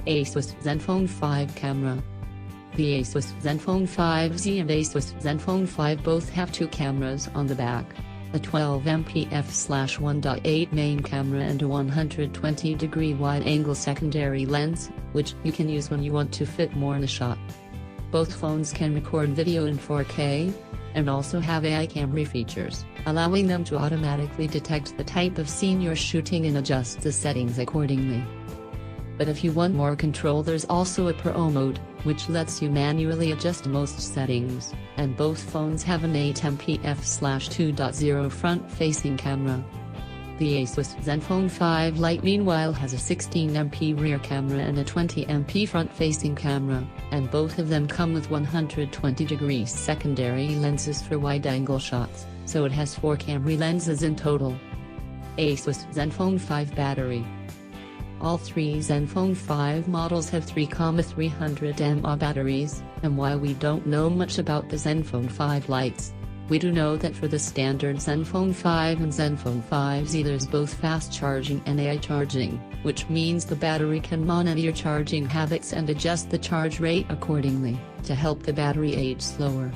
Asus Zenfone 5 camera. The Asus Zenfone 5Z and Asus Zenfone 5 both have two cameras on the back, a 12MP f/1.8 main camera and a 120-degree wide-angle secondary lens, which you can use when you want to fit more in a shot. Both phones can record video in 4K, and also have AI camera features, allowing them to automatically detect the type of scene you're shooting and adjust the settings accordingly. But if you want more control, there's also a Pro mode, which lets you manually adjust most settings, and both phones have an 8MP f/2.0 front-facing camera. The Asus Zenfone 5 Lite meanwhile has a 16MP rear camera and a 20MP front-facing camera, and both of them come with 120-degree secondary lenses for wide-angle shots, so it has 4 camera lenses in total. Asus Zenfone 5 battery. All three Zenfone 5 models have 3,300 mAh batteries, and while we don't know much about the Zenfone 5 Lites, we do know that for the standard Zenfone 5 and Zenfone 5Z there's both fast charging and AI charging, which means the battery can monitor your charging habits and adjust the charge rate accordingly, to help the battery age slower.